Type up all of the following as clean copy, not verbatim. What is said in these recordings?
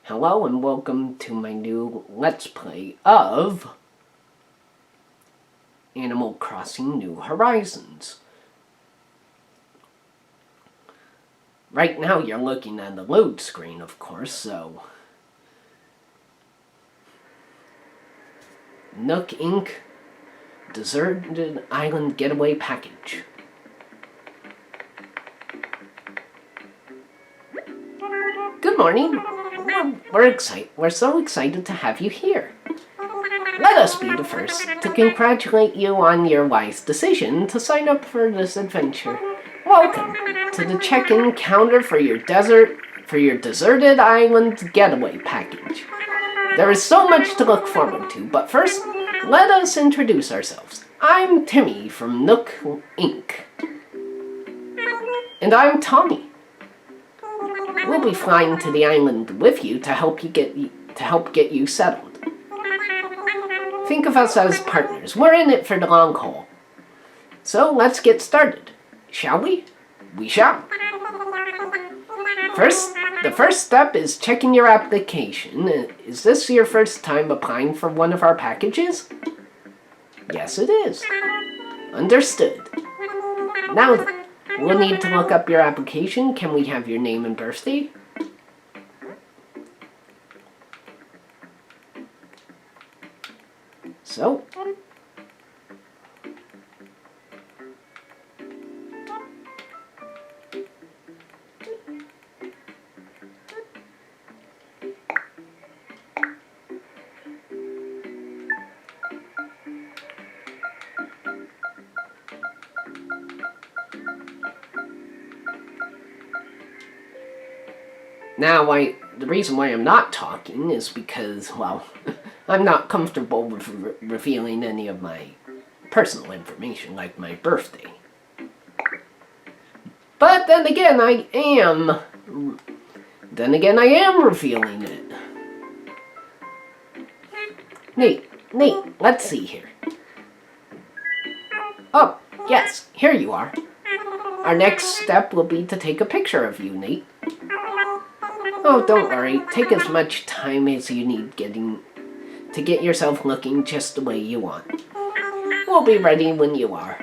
Hello and welcome to my new Let's Play of Animal Crossing New Horizons. Right now you're looking at the load screen, of course, so... Nook Inc. Deserted Island Getaway Package. Good morning. We're so excited to have you here. Let us be the first to congratulate you on your wise decision to sign up for this adventure. Welcome to the check-in counter for your deserted island getaway package. There is so much to look forward to, but first, let us introduce ourselves. I'm Timmy from Nook Inc. And I'm Tommy. We'll be flying to the island with you to help get you settled. Think of us as partners. We're in it for the long haul. So let's get started. Shall we? We shall. The first step is checking your application. Is this your first time applying for one of our packages? Yes, it is. Understood. Now then. We'll need to look up your application. Can we have your name and birthday? So. Now, the reason why I'm not talking is because, well, I'm not comfortable with revealing any of my personal information, like my birthday. But then again, I am revealing it. Nate, let's see here. Oh, yes, here you are. Our next step will be to take a picture of you, Nate. Oh, don't worry. Take as much time as you need to get yourself looking just the way you want. We'll be ready when you are.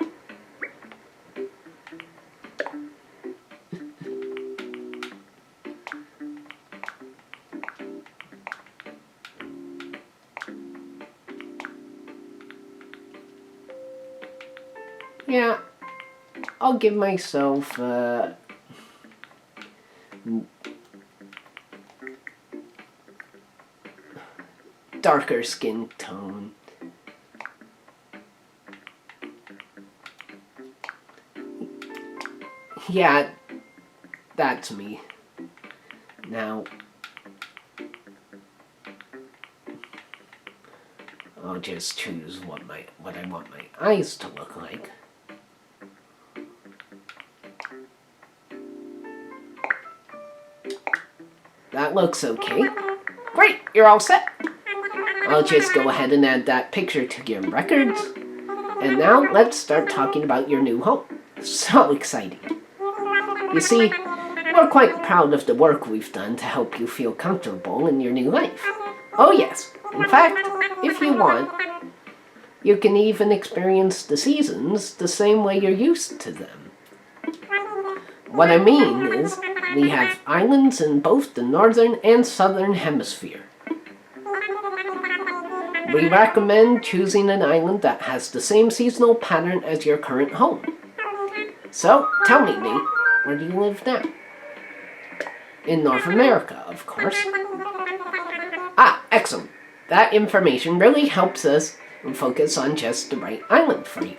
Yeah, I'll give myself darker skin tone. Yeah, that's me. Now, I'll just choose what I want my eyes to look like. That looks okay. Great, you're all set. I'll just go ahead and add that picture to your records. And now let's start talking about your new home. So exciting. You see, we're quite proud of the work we've done to help you feel comfortable in your new life. Oh yes, in fact, if you want, you can even experience the seasons the same way you're used to them. What I mean is, we have islands in both the northern and southern hemisphere. We recommend choosing an island that has the same seasonal pattern as your current home. So, tell me, Nate, where do you live now? In North America, of course. Ah, excellent. That information really helps us focus on just the right island for you.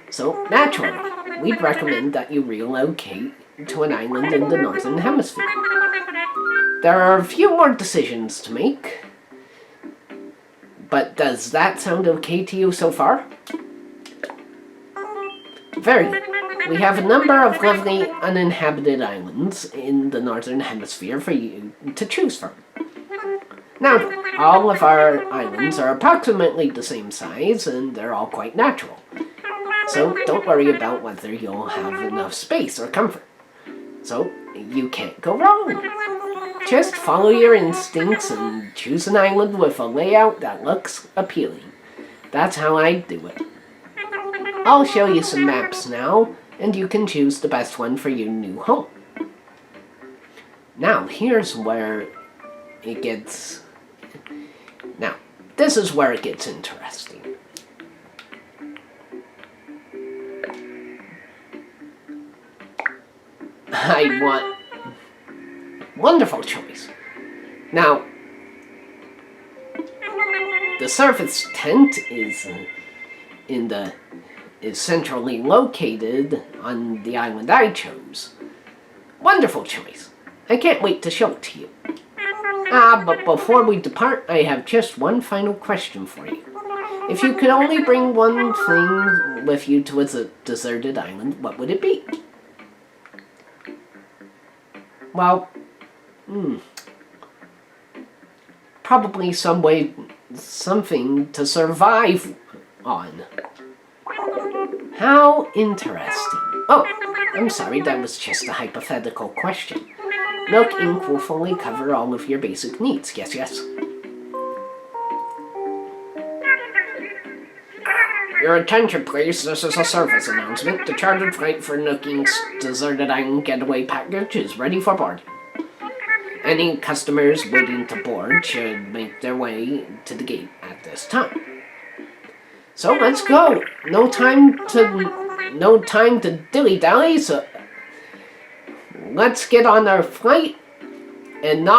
So, naturally, we'd recommend that you relocate to an island in the northern hemisphere. There are a few more decisions to make. But does that sound okay to you so far? Very good. We have a number of lovely uninhabited islands in the northern hemisphere for you to choose from. Now, all of our islands are approximately the same size and they're all quite natural. So don't worry about whether you'll have enough space or comfort. So you can't go wrong. Just follow your instincts and choose an island with a layout that looks appealing. That's how I do it. I'll show you some maps now, and you can choose the best one for your new home. Now, here's where it gets... Now, this is where it gets interesting. I want... Wonderful choice. Now, the surface tent is centrally located on the island I chose. Wonderful choice. I can't wait to show it to you. But before we depart, I have just one final question for you. If you could only bring one thing with you to a deserted island, what would it be? Well, probably something to survive on. How interesting. Oh, I'm sorry, that was just a hypothetical question. Nook Inc. will fully cover all of your basic needs. Yes, yes. Your attention, please. This is a service announcement. The chartered flight for Nook Inc.'s Deserted Island Getaway Package is ready for boarding. Any customers waiting to board should make their way to the gate at this time. So let's go. No time to dilly-dally, so let's get on our flight and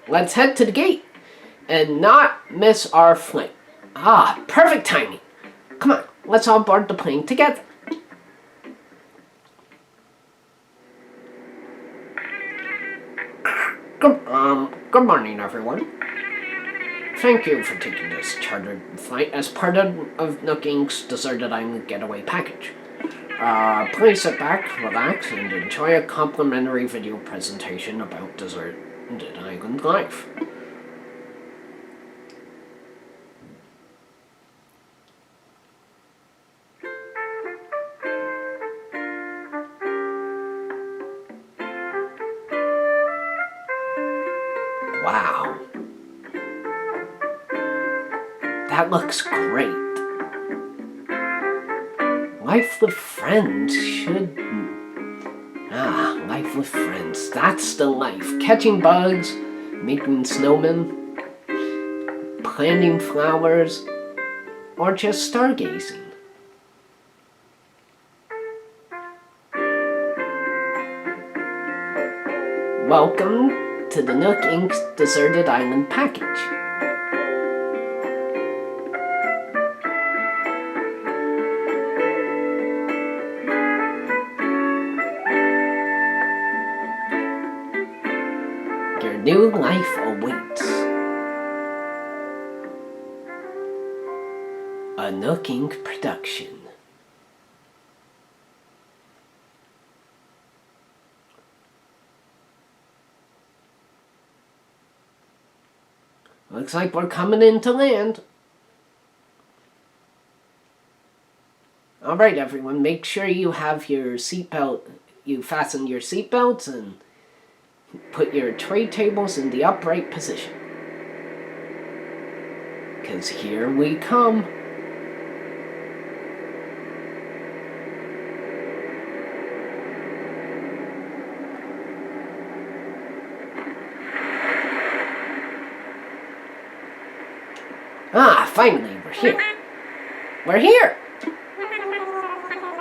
let's head to the gate and not miss our flight. Ah, perfect timing. Come on, let's all board the plane together. Good morning, everyone. Thank you for taking this chartered flight as part of Nook Inc.'s Deserted Island Getaway Package. Please sit back, relax, and enjoy a complimentary video presentation about deserted island life. Wow. That looks great. Life with friends should... life with friends. That's the life. Catching bugs, making snowmen, planting flowers, or just stargazing. Welcome to the Nook Inc.'s Deserted Island Package. Your new life awaits. A Nook Inc. production. Looks like we're coming into land. Alright everyone, make sure you have your seatbelt, you fasten your seatbelts and put your tray tables in the upright position. 'Cause here we come. Finally, we're here. We're here!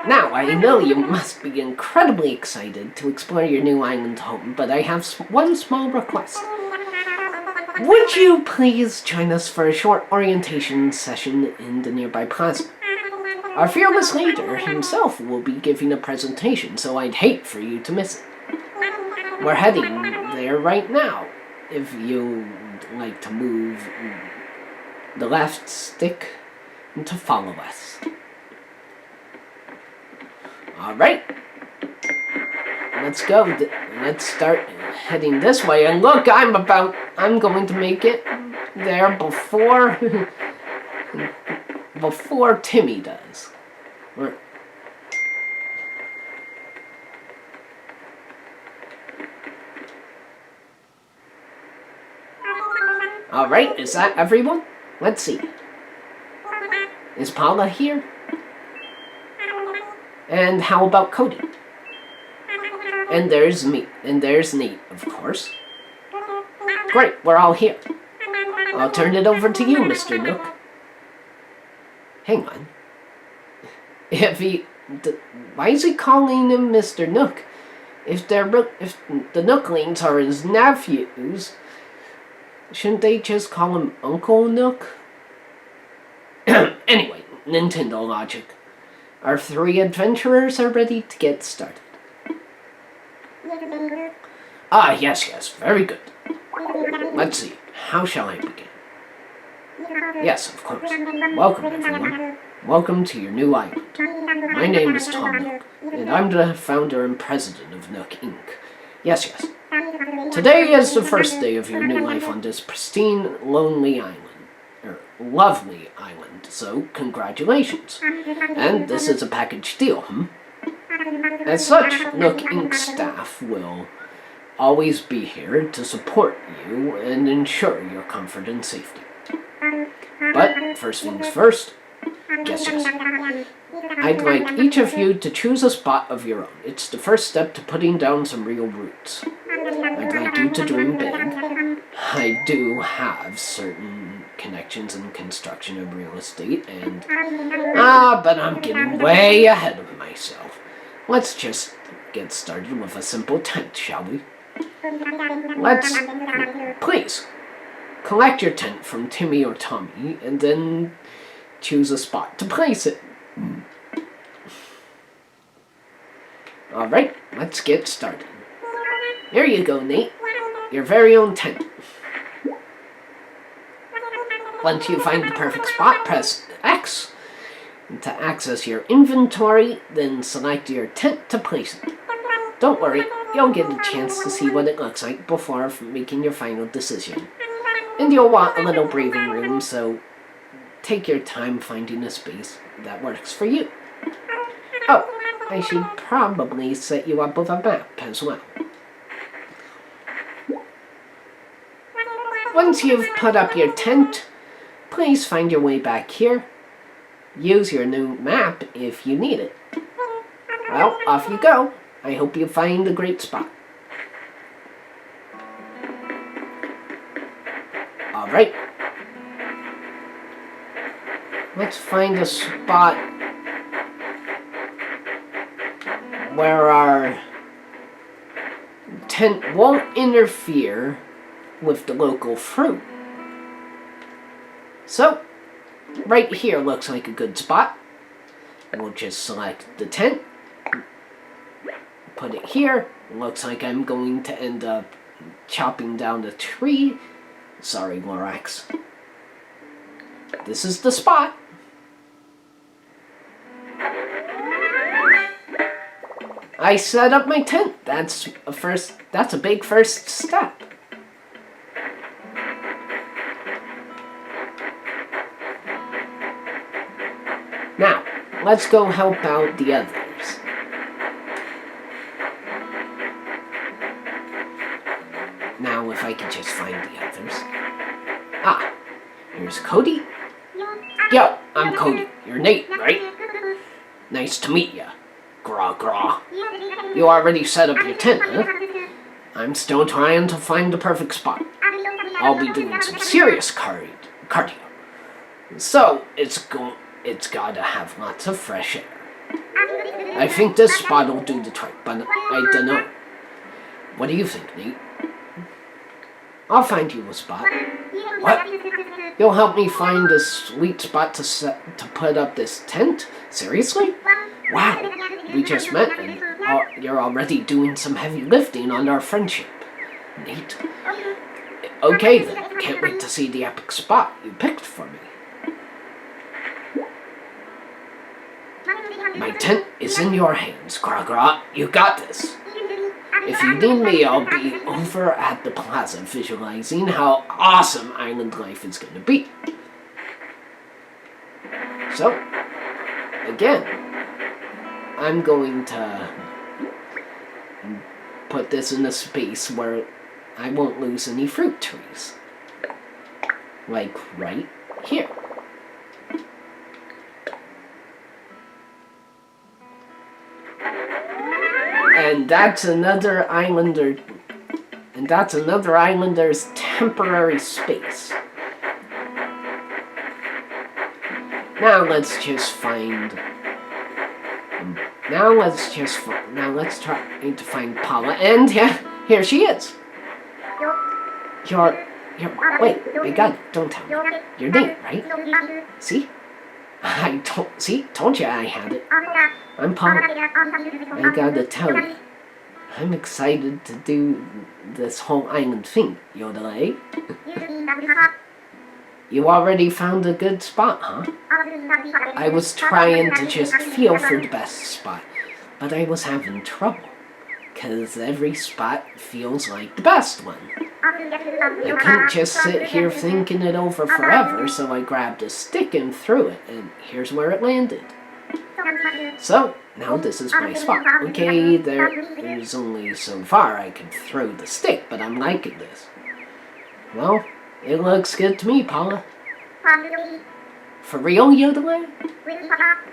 Now, I know you must be incredibly excited to explore your new island home, but I have one small request. Would you please join us for a short orientation session in the nearby plaza? Our fearless leader himself will be giving a presentation, so I'd hate for you to miss it. We're heading there right now, if you'd like to move the left stick to follow us. Alright. Let's go. Let's start heading this way. And look, I'm going to make it there before Timmy does. Alright, is that everyone? Let's see. Is Paula here? And how about Cody? And there's me. And there's Nate, of course. Great, we're all here. I'll turn it over to you, Mr. Nook. Hang on. Why is he calling him Mr. Nook? If the Nooklings are his nephews, shouldn't they just call him Uncle Nook? Anyway, Nintendo logic. Our 3 adventurers are ready to get started. Ah, yes, very good. Let's see, how shall I begin? Yes, of course. Welcome, everyone. Welcome to your new island. My name is Tom Nook, and I'm the founder and president of Nook Inc. Yes. Today is the first day of your new life on this pristine, lovely island, so congratulations. And this is a package deal, As such, Nook Inc. staff will always be here to support you and ensure your comfort and safety. But first things first, yes. I'd like each of you to choose a spot of your own. It's the first step to putting down some real roots. I'd like you to dream big. I do have certain connections in construction and real estate, but I'm getting way ahead of myself. Let's just get started with a simple tent, shall we? Please, collect your tent from Timmy or Tommy, and then choose a spot to place it. Alright, let's get started. Here you go, Nate. Your very own tent. Once you find the perfect spot, press X to access your inventory, then select your tent to place it. Don't worry, you'll get a chance to see what it looks like before making your final decision. And you'll want a little breathing room, so take your time finding a space that works for you. Oh, I should probably set you up with a map as well. Once you've put up your tent, please find your way back here. Use your new map if you need it. Well, off you go. I hope you find a great spot. Alright. Let's find a spot where our tent won't interfere with the local fruit. So, right here looks like a good spot. We'll just select the tent, put it here. Looks like I'm going to end up chopping down a tree. Sorry, Lorax. This is the spot. I set up my tent. That's a big first step. Now, let's go help out the others. Now, if I could just find the others. Ah, here's Cody. Yo, I'm Cody. You're Nate, right? Nice to meet ya. Graw, graw. You already set up your tent, huh? I'm still trying to find the perfect spot. I'll be doing some serious cardio. So, it's gotta have lots of fresh air. I think this spot will do the trick, but I don't know. What do you think, Nate? I'll find you a spot. What? You'll help me find a sweet spot to put up this tent? Seriously? Wow, we just met and you're already doing some heavy lifting on our friendship. Nate. Okay then, can't wait to see the epic spot you picked for me. My tent is in your hands, Gra. You got this. If you need me, I'll be over at the plaza visualizing how awesome island life is going to be. So, again, I'm going to put this in a space where I won't lose any fruit trees. like right here. And that's another islander, and that's another islander's temporary space. Now let's just find. Now let's try to find Paula, and here she is. Wait, I got it. Don't tell me. You're Nate, right? See? Told you I had it. I'm Paula. I gotta tell you, I'm excited to do this whole island thing, Yodel. You already found a good spot, huh? I was trying to just feel for the best spot, but I was having trouble, 'cause every spot feels like the best one. I couldn't just sit here thinking it over forever, so I grabbed a stick and threw it, and here's where it landed. So, now this is my spot. Okay, there's only so far I can throw the stick, but I'm liking this. Well, it looks good to me, Paula. For real, Yodel?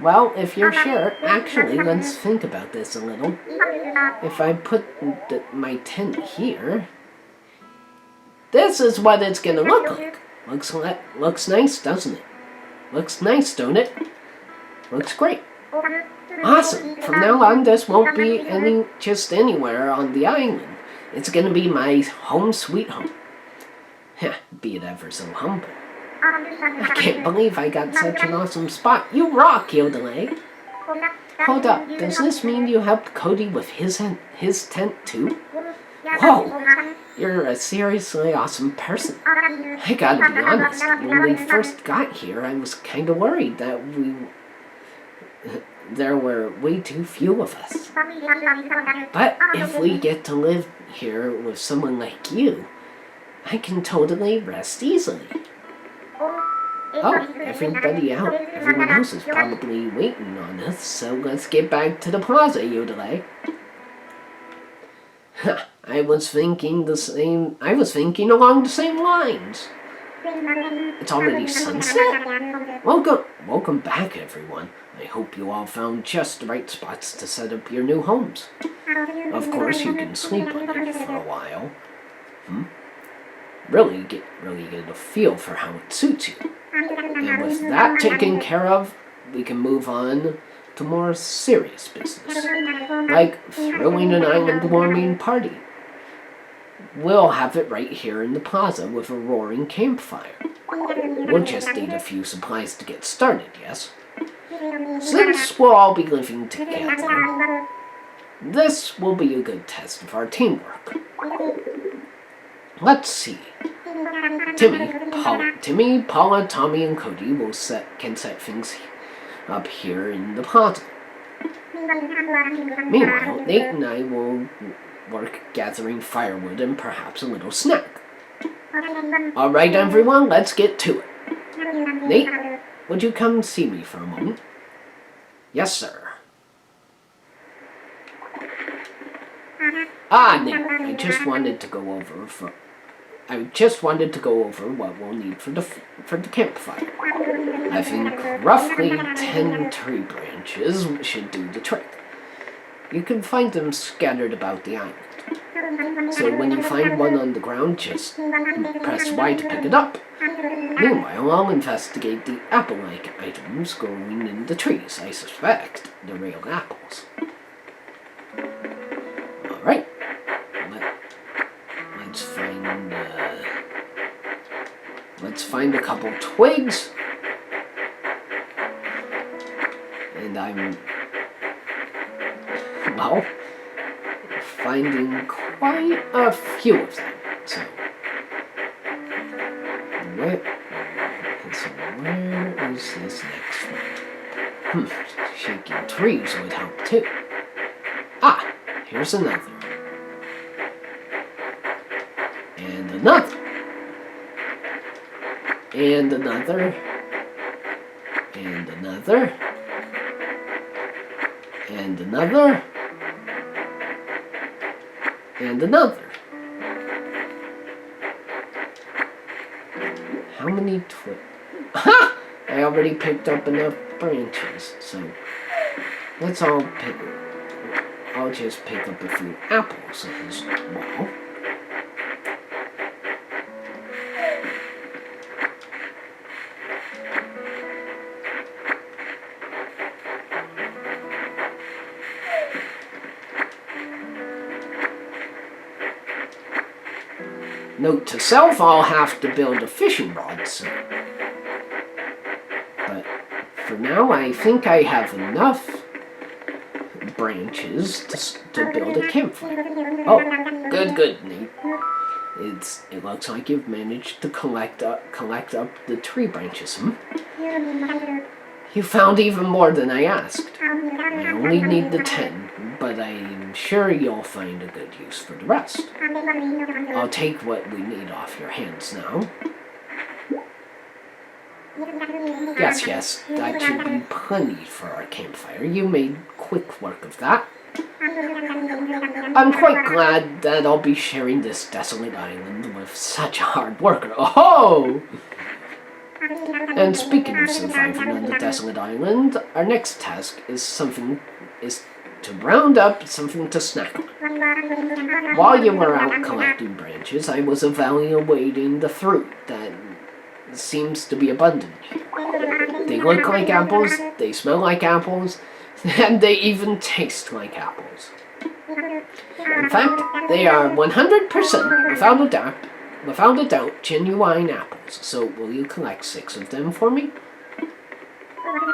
Well, if you're sure, actually, let's think about this a little. If I put my tent here, this is what it's gonna look like. Looks nice, doesn't it? Looks nice, don't it? Looks great. Awesome. From now on, this won't be just anywhere on the island. It's gonna be my home sweet home. Be it ever so humble. I can't believe I got such an awesome spot. You rock, Yodel. Hold up, does this mean you helped Cody with his tent too? Whoa, you're a seriously awesome person. I gotta be honest, when we first got here, I was kinda worried that there were way too few of us. But if we get to live here with someone like you, I can totally rest easily. Oh, everyone else is probably waiting on us, so let's get back to the plaza, Yodel. I was thinking along the same lines. It's already sunset? Welcome back, everyone. I hope you all found just the right spots to set up your new homes. Of course, you can sleep on it for a while. Really get a feel for how it suits you. And with that taken care of, we can move on to more serious business, like throwing an island warming party. We'll have it right here in the plaza with a roaring campfire. We'll just need a few supplies to get started, yes? Since we'll all be living together, this will be a good test of our teamwork. Let's see. Timmy, Paula, Tommy, and Cody can set things up here in the plaza. Meanwhile, Nate and I will work gathering firewood and perhaps a little snack. Alright, everyone, let's get to it. Nate, would you come see me for a moment? Yes, sir. Nate, I just wanted to go over what we'll need for the campfire. I think roughly 10 tree branches should do the trick. You can find them scattered about the island. So when you find one on the ground, just press Y to pick it up. Meanwhile, I'll investigate the apple-like items growing in the trees. I suspect they're real apples. Alright. Let's find a couple twigs. And I'm finding quite a few of them. So where is this next one? Shaking trees would help too. Here's another. And another. And another. And another. And another. And another. How many Ha! I already picked up enough branches, so let's all pick. I'll just pick up a few apples as well. Note to self, I'll have to build a fishing rod soon. But for now, I think I have enough branches to build a campfire. Oh, good, Nate. It looks like you've managed to collect up the tree branches, You found even more than I asked. I only need the 10, but I'm sure you'll find a good use for the rest. I'll take what we need off your hands now. Yes, that should be plenty for our campfire. You made quick work of that. I'm quite glad that I'll be sharing this desolate island with such a hard worker. Oh! And speaking of surviving on the desolate island, our next task is to round up something to snack on. While you were out collecting branches, I was evaluating the fruit that seems to be abundant here. They look like apples, they smell like apples, and they even taste like apples. In fact, they are 100%, without a doubt, genuine apples. So will you collect 6 of them for me?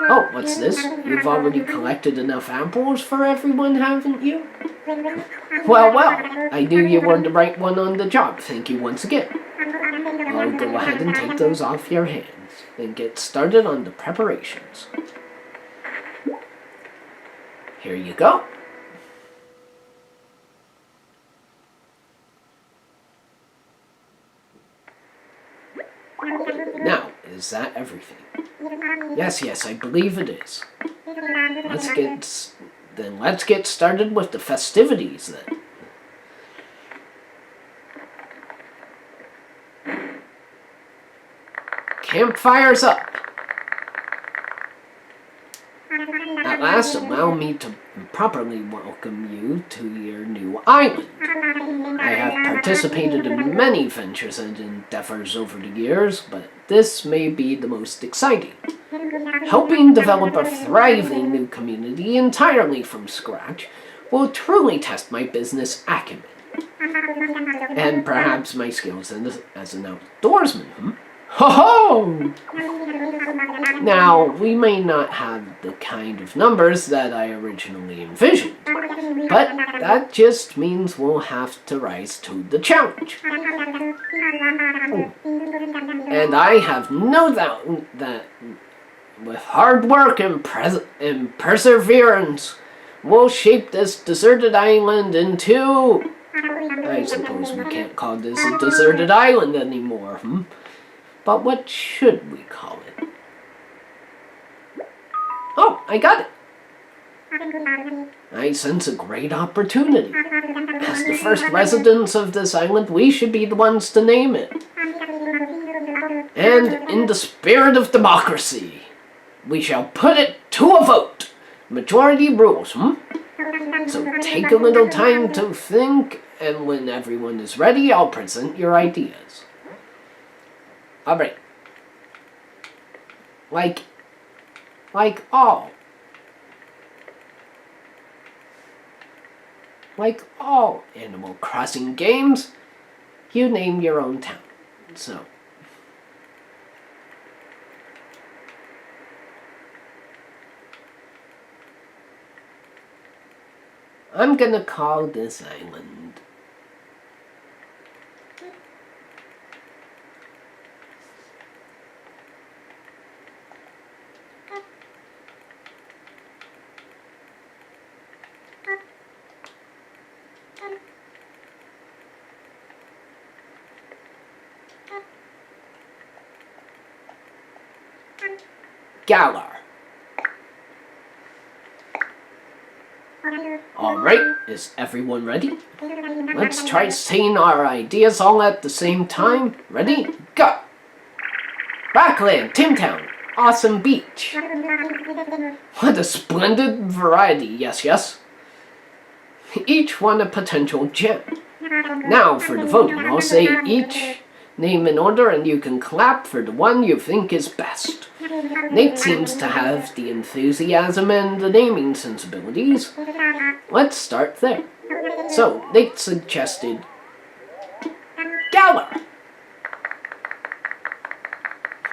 Oh, what's this? You've already collected enough apples for everyone, haven't you? Well, I knew you were the right one on the job. Thank you once again. I'll go ahead and take those off your hands and get started on the preparations. Here you go. Now, is that everything? Yes, I believe it is. Let's get started with the festivities then. Campfire's up. At last, allow me to properly welcome you to your new island. I have participated in many ventures and endeavors over the years, but this may be the most exciting. Helping develop a thriving new community entirely from scratch will truly test my business acumen. And perhaps my skills as an outdoorsman. Ho-ho! Now, we may not have the kind of numbers that I originally envisioned, but that just means we'll have to rise to the challenge. And I have no doubt that with hard work and perseverance, we'll shape this deserted island into... I suppose we can't call this a deserted island anymore, But what should we call it? Oh, I got it! I sense a great opportunity. As the first residents of this island, we should be the ones to name it. And in the spirit of democracy, we shall put it to a vote. Majority rules, So take a little time to think, and when everyone is ready, I'll present your ideas. Alright. Like all Animal Crossing games, you name your own town. So, I'm gonna call this island Galar. Alright, is everyone ready? Let's try saying our ideas all at the same time. Ready? Go! Backland, Timtown, Awesome Beach. What a splendid variety, yes. Each one a potential gem. Now for the voting, I'll say each name in order and you can clap for the one you think is best. Nate seems to have the enthusiasm and the naming sensibilities. Let's start there. So, Nate suggested Galar.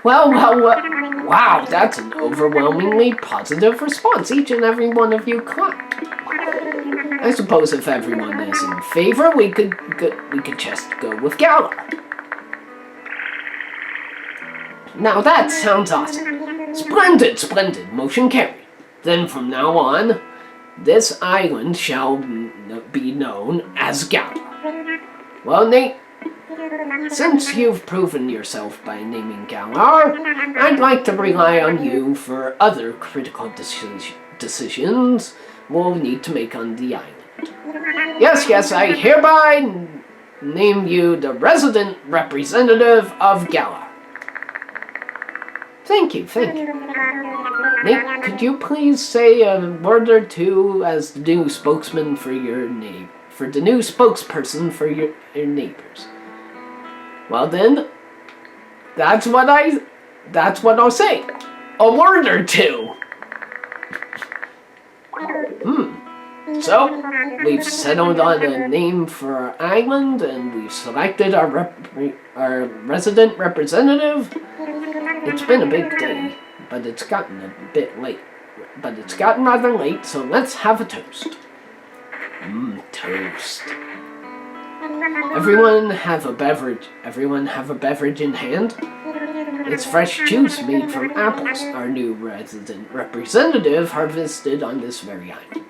Wow, that's an overwhelmingly positive response. Each and every one of you clapped. I suppose if everyone is in favor, we could just go with Galar. Now that sounds awesome. Splendid. Motion carried. Then from now on, this island shall be known as Galar. Well, Nate, since you've proven yourself by naming Galar, I'd like to rely on you for other critical decisions we'll need to make on the island. Yes, I hereby name you the resident representative of Galar. Thank you. Nate, could you please say a word or two as the new spokesman for the new spokesperson for your neighbors? Well then, that's what I'll say. A word or two. So, we've settled on a name for our island, and we've selected our resident representative. It's been a big day, but it's gotten rather late, so let's have a toast. Toast. Everyone have a beverage in hand. It's fresh juice made from apples, our new resident representative harvested on this very island.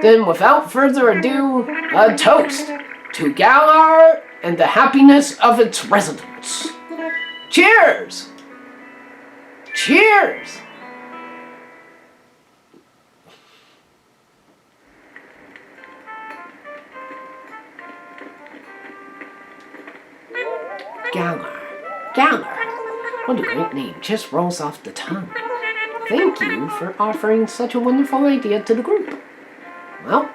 Then, without further ado, a toast to Galar and the happiness of its residents. Cheers! Cheers! Galar. What a great name. Just rolls off the tongue. Thank you for offering such a wonderful idea to the group. Well.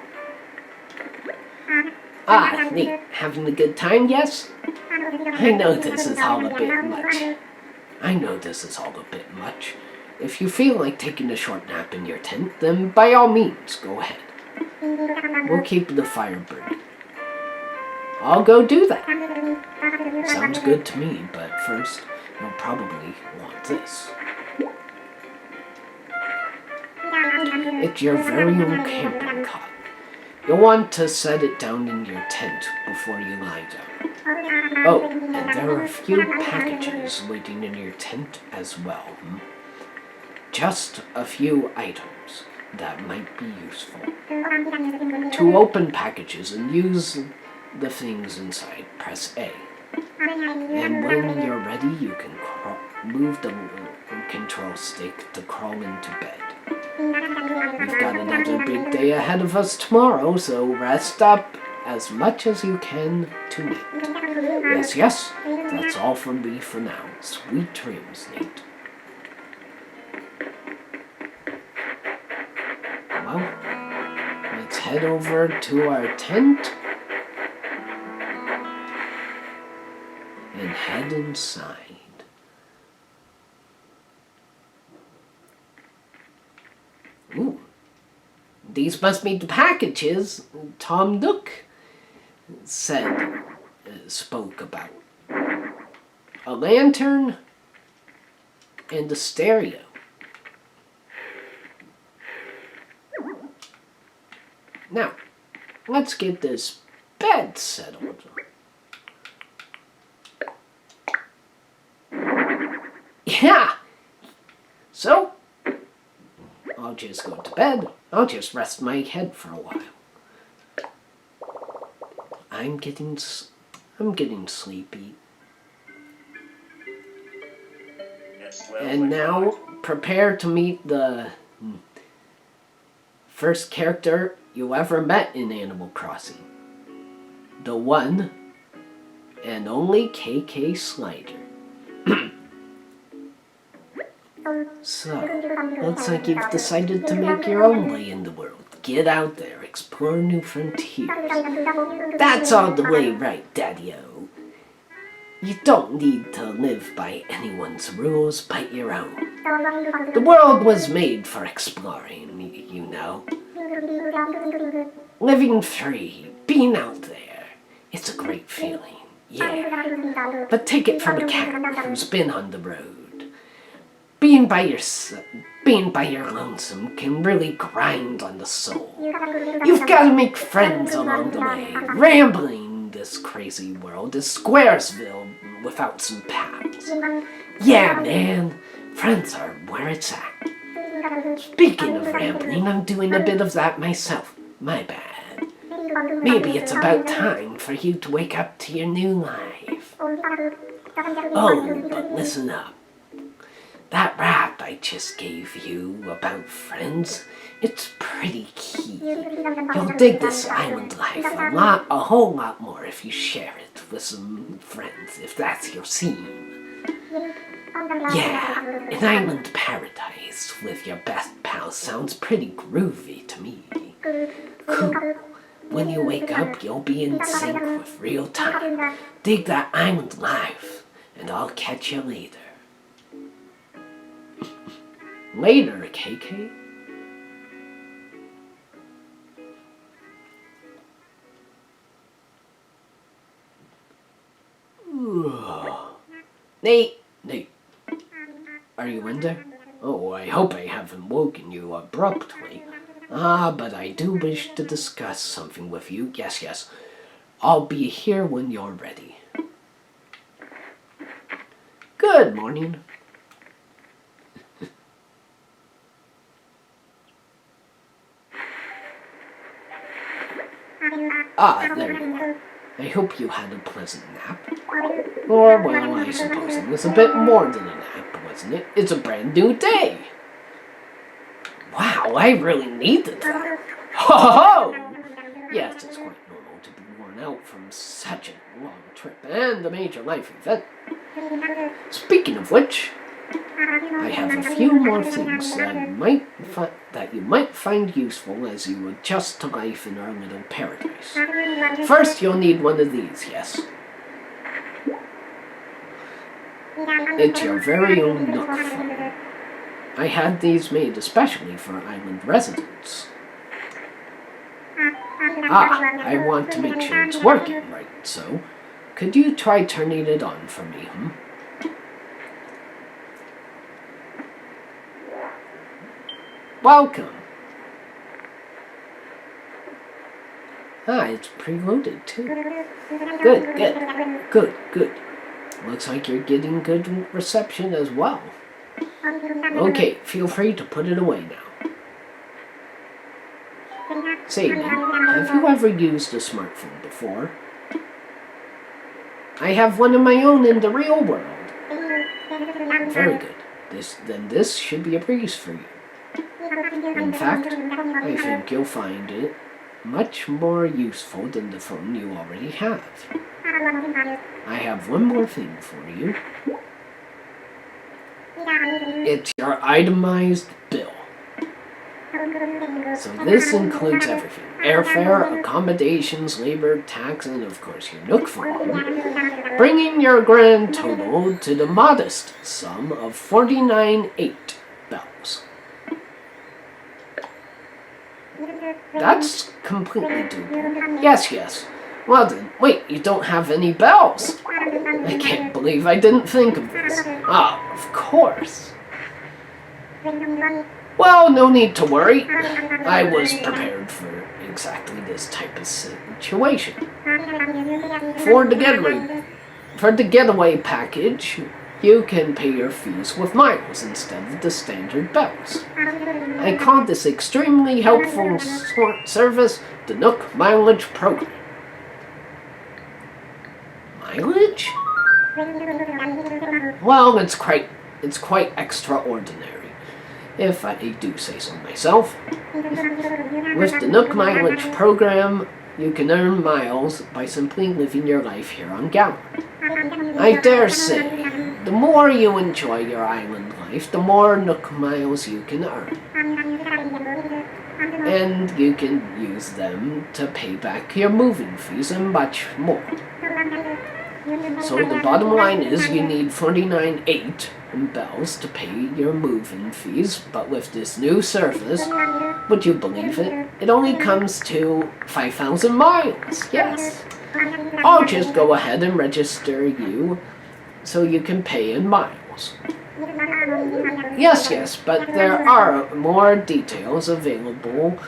Nate, having a good time, yes? I know this is all a bit much. If you feel like taking a short nap in your tent, then by all means, go ahead. We'll keep the fire burning. I'll go do that. Sounds good to me, but first, you'll probably want this. It's your very own camping cot. You'll want to set it down in your tent before you lie down. Oh, and there are a few packages waiting in your tent as well. Just a few items that might be useful. To open packages and use the things inside, press A. And when you're ready, you can move the control stick to crawl into bed. We've got another big day ahead of us tomorrow, so rest up as much as you can tonight. Yes, that's all from me for now. Sweet dreams, Nate. Well, let's head over to our tent and head inside. Ooh, these must be the packages Tom Nook spoke about. A lantern and a stereo. Now, let's get this bed settled. Yeah! So, I'll just go to bed. I'll just rest my head for a while. I'm getting sleepy. And now, prepare to meet the first character you ever met in Animal Crossing. The one and only KK Slider. So, looks like you've decided to make your own way in the world. Get out there, explore new frontiers. That's all the way right, Daddy-O. You don't need to live by anyone's rules but your own. The world was made for exploring, you know. Living free, being out there, it's a great feeling, yeah. But take it from a cat who's been on the road. Being by your lonesome can really grind on the soul. You've got to make friends along the way. Rambling this crazy world is Squaresville without some pals. Yeah, man, friends are where it's at. Speaking of rambling, I'm doing a bit of that myself. My bad. Maybe it's about time for you to wake up to your new life. Oh, but listen up. That rap I just gave you about friends, it's pretty key. You'll dig this island life a whole lot more if you share it with some friends, if that's your scene. Yeah, an island paradise with your best pals sounds pretty groovy to me. Cool. When you wake up, you'll be in sync with real time. Dig that island life, and I'll catch you later. Later, KK. Nate, are you in there? Oh, I hope I haven't woken you abruptly. But I do wish to discuss something with you. Yes. I'll be here when you're ready. Good morning. There you are. I hope you had a pleasant nap. Or, well, I suppose it was a bit more than a nap, wasn't it? It's a brand new day. Wow, I really needed that. Ho! Yes, it's quite normal to be worn out from such a long trip and a major life event. Speaking of which, I have a few more things that you might find useful as you adjust to life in our little paradise. First, you'll need one of these, yes. It's your very own Nook phone. I had these made especially for island residents. I want to make sure it's working right, so could you try turning it on for me, Welcome. It's preloaded too. Good. Looks like you're getting good reception as well. Okay, feel free to put it away now. Say, Nate, have you ever used a smartphone before? I have one of my own in the real world. Very good. This should be a breeze for you. In fact, I think you'll find it much more useful than the phone you already have. I have one more thing for you. It's your itemized bill. So this includes everything. Airfare, accommodations, labor, tax, and of course your Nook phone, bringing your grand total to the modest sum of 49.8 bells. That's completely doable. Yes. Well then, wait, you don't have any bells. I can't believe I didn't think of this. Of course. Well, no need to worry. I was prepared for exactly this type of situation. For the getaway package, you can pay your fees with miles instead of the standard bells. I call this extremely helpful service the Nook Mileage Program. Mileage? Well, it's quite extraordinary, if I do say so myself. With the Nook Mileage Program, you can earn miles by simply living your life here on Galar. I dare say, the more you enjoy your island life, the more Nook miles you can earn. And you can use them to pay back your moving fees and much more. So the bottom line is you need 49.8 in bells to pay your move-in fees, but with this new service, would you believe it, it only comes to 5,000 miles, yes. I'll just go ahead and register you so you can pay in miles. Yes, but there are more details available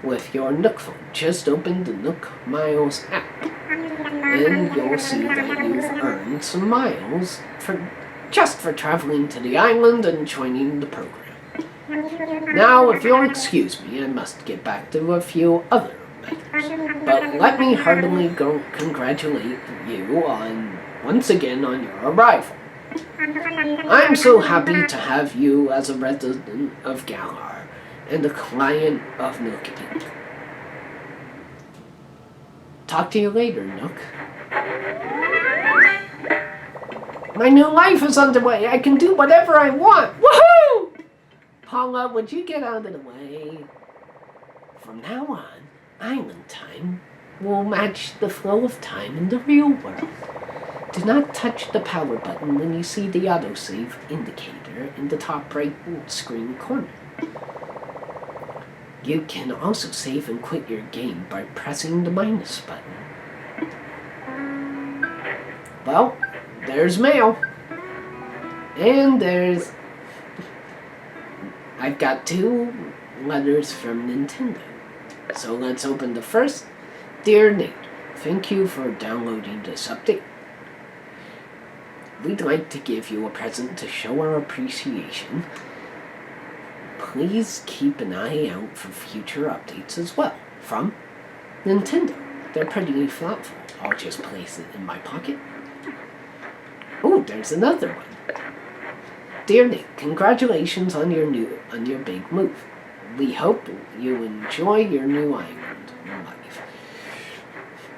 with your Nook phone. Just open the Nook Miles app, and you'll see that you've earned some miles for traveling to the island and joining the program. Now, if you'll excuse me, I must get back to a few other matters. But let me heartily congratulate you once again on your arrival. I'm so happy to have you as a resident of Galar and a client of Nook Inc. Talk to you later, Nook. My new life is underway. I can do whatever I want. Woohoo! Paula, would you get out of the way? From now on, island time will match the flow of time in the real world. Do not touch the power button when you see the autosave indicator in the top right screen corner. You can also save and quit your game by pressing the minus button. Well, there's mail. And I've got 2 letters from Nintendo. So let's open the first. Dear Nate, thank you for downloading this update. We'd like to give you a present to show our appreciation. Please keep an eye out for future updates as well. From Nintendo. They're pretty thoughtful. I'll just place it in my pocket. Oh, there's another one. Dear Nick, congratulations on your big move. We hope you enjoy your new island life.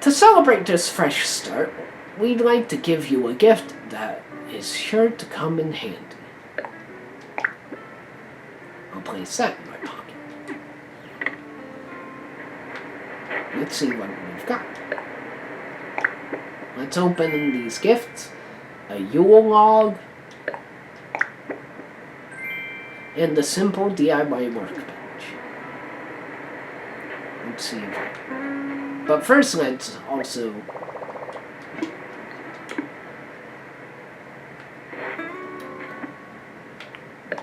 To celebrate this fresh start, we'd like to give you a gift that is sure to come in handy. I'll place that in my pocket. Let's see what we've got. Let's open these gifts. A Yule log, and the simple DIY workbench. Let's see. But first, let's also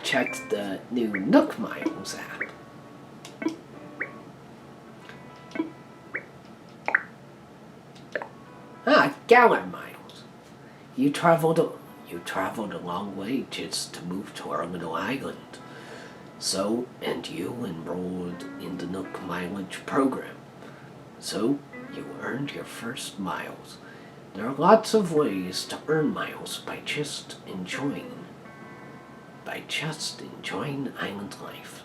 check the new Nook Miles app. Galar Miles. You traveled a long way just to move to our little island. So, and you enrolled in the Nook Mileage program. So, you earned your first miles. There are lots of ways to earn miles by just enjoying island life.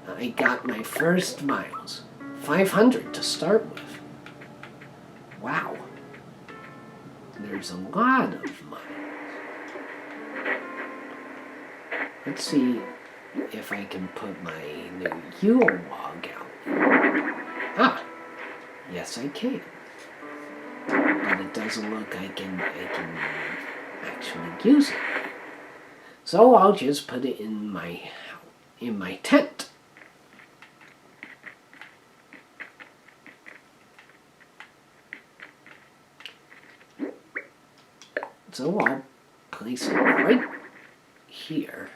I got my first miles. 500 to start with. Wow. There's a lot of miles. Let's see if I can put my new Yule log out. Yes I can. But it doesn't look like I can actually use it. So I'll just put it in my tent. So I'll place it right here.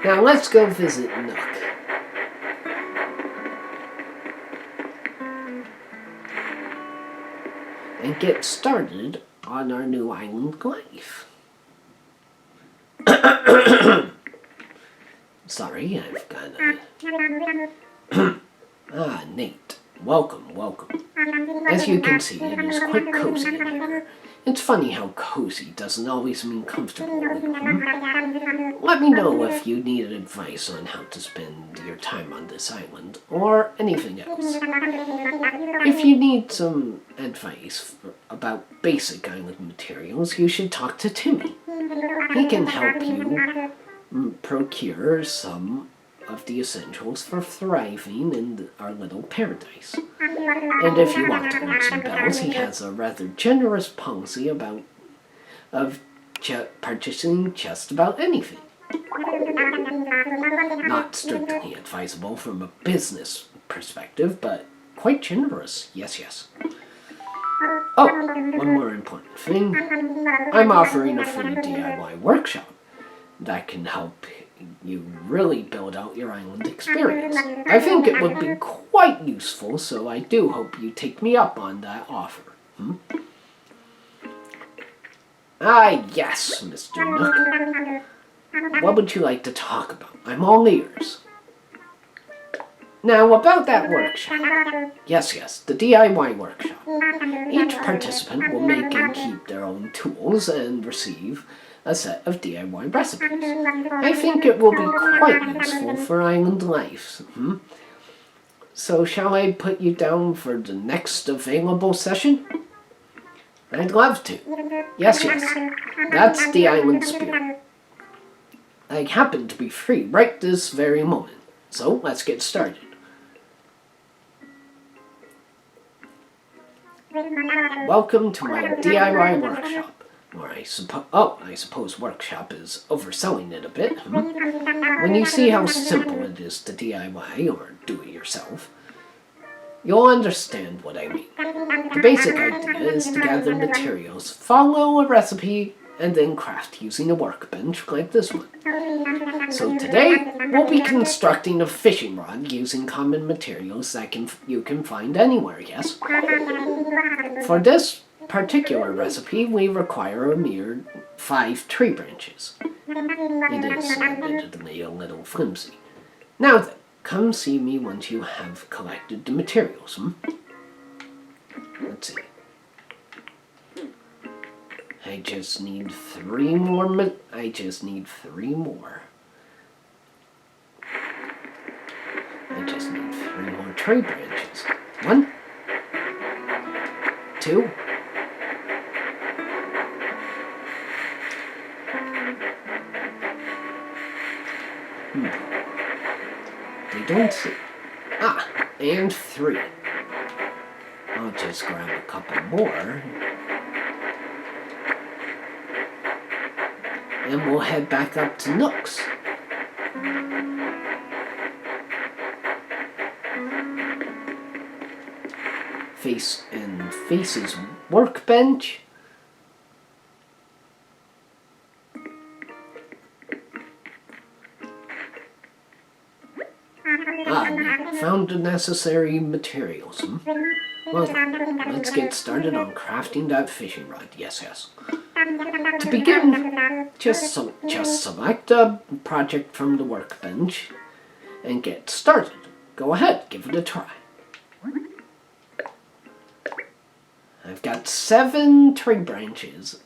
Now let's go visit Nook. And get started on our new island life. Sorry, I've got Nate. Welcome. As you can see, it is quite cozy in here. It's funny how cozy doesn't always mean comfortable. Let me know if you need advice on how to spend your time on this island, or anything else. If you need some advice about basic island materials, you should talk to Timmy. He can help you procure some of the essentials for thriving in our little paradise. And if you want to earn some bells, he has a rather generous policy of purchasing just about anything. Not strictly advisable from a business perspective, but quite generous. Yes. Oh, one more important thing. I'm offering a free DIY workshop that can help you really build out your island experience. I think it would be quite useful, so I do hope you take me up on that offer. Ah, yes, Mr. Nook. What would you like to talk about? I'm all ears. Now, about that workshop. Yes, the DIY workshop. Each participant will make and keep their own tools and receive a set of DIY recipes. I think it will be quite useful for island life. So shall I put you down for the next available session? I'd love to. Yes. That's the island spirit. I happen to be free right this very moment. So let's get started. Welcome to my DIY workshop. Or I suppose workshop is overselling it a bit. When you see how simple it is to DIY or do it yourself, you'll understand what I mean. The basic idea is to gather materials, follow a recipe, and then craft using a workbench like this one. So today, we'll be constructing a fishing rod using common materials that you can find anywhere, yes? For this particular recipe, we require a mere 5 tree branches. It is admittedly a little flimsy. Now then, come see me once you have collected the materials. Let's see. I just need 3 more. I just need 3 more tree branches. 1, 2. They don't see. And 3. I'll just grab a couple more. And we'll head back up to Nook's. Face's workbench. Found the necessary materials. Well, let's get started on crafting that fishing rod. Yes. To begin, just select a project from the workbench and get started. Go ahead, give it a try. I've got 7 tree branches.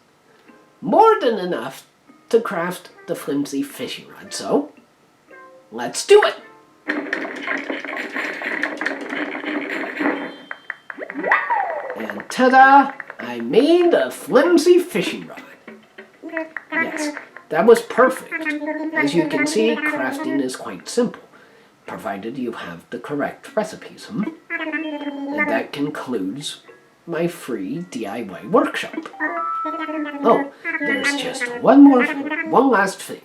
More than enough to craft the flimsy fishing rod, so let's do it! And ta-da! I made a flimsy fishing rod. Yes, that was perfect. As you can see, crafting is quite simple, provided you have the correct recipes. And that concludes my free DIY workshop. Oh, there's just one last thing.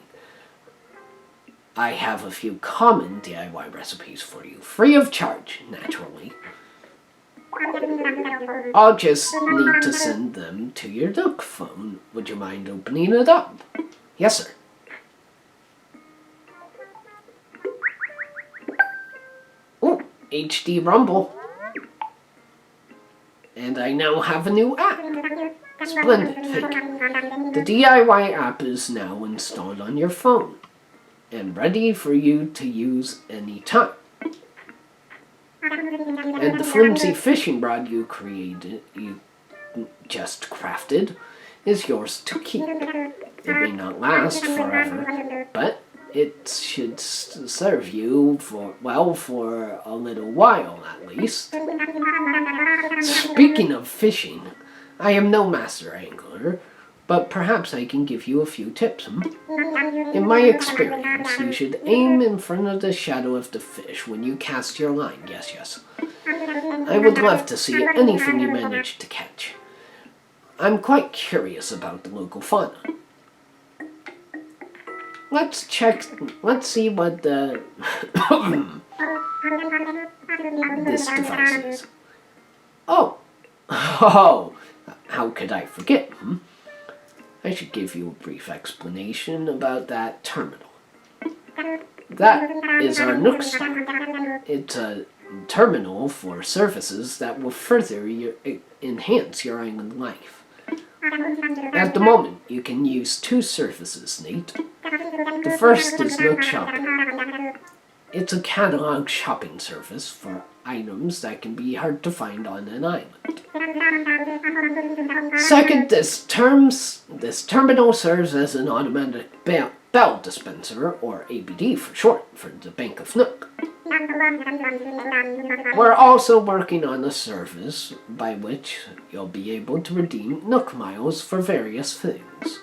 I have a few common DIY recipes for you, free of charge, naturally. I'll just need to send them to your Nook phone. Would you mind opening it up? Yes, sir. Oh, HD Rumble. And I now have a new app. Splendid, thank you. The DIY app is now installed on your phone and ready for you to use anytime. And the flimsy fishing rod you just crafted is yours to keep. It may not last forever, but it should serve you for a little while at least. Speaking of fishing, I am no master angler, but perhaps I can give you a few tips. In my experience, you should aim in front of the shadow of the fish when you cast your line. Yes. I would love to see anything you manage to catch. I'm quite curious about the local fauna. Let's see what the this device is. Oh, how could I forget? I should give you a brief explanation about that terminal. That is our Nook Stop. It's a terminal for services that will further enhance your island life. At the moment, you can use 2 services, Nate. The first is Nook Shopping. It's a catalog shopping service for items that can be hard to find on an island. Second, this terminal serves as an automatic bell dispenser, or ABD for short, for the Bank of Nook. We're also working on a service by which you'll be able to redeem Nook Miles for various things.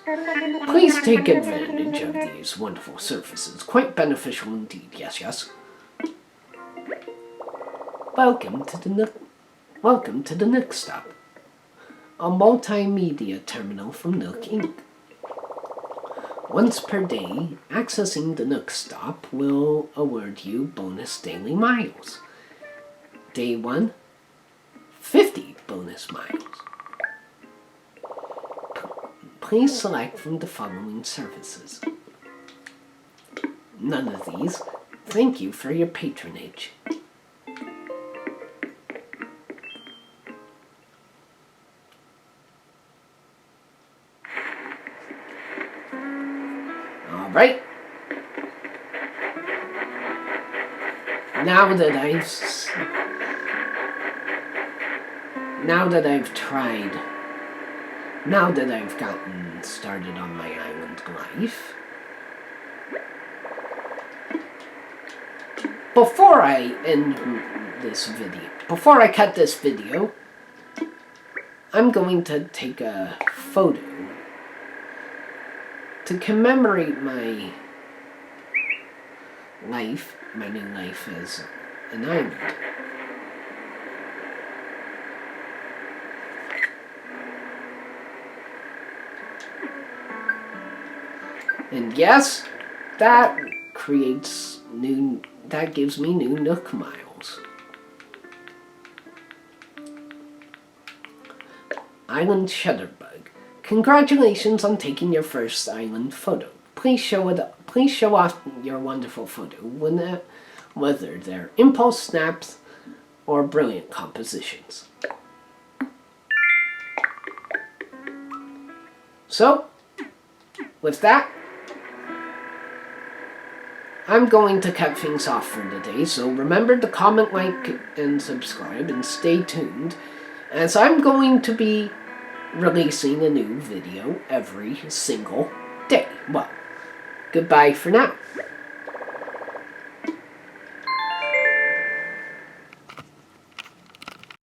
Please take advantage of these wonderful services. Quite beneficial indeed. Yes. Welcome to the Nook Stop, a multimedia terminal from Nook Inc. Once per day, accessing the Nook Stop will award you bonus daily miles. Day 1, 50 bonus miles. Please select from the following services. None of these. Thank you for your patronage. Right. Now that I've gotten started on my island life, before I cut this video, I'm going to take a photo to commemorate my new life as an island. And yes, that gives me new Nook Miles. Island Shutterbug. Congratulations on taking your first island photo. Please show off your wonderful photo, whether they're impulse snaps or brilliant compositions. So, with that, I'm going to cut things off for today, so remember to comment, like, and subscribe, and stay tuned, as I'm going to be releasing a new video every single day. Well, goodbye for now.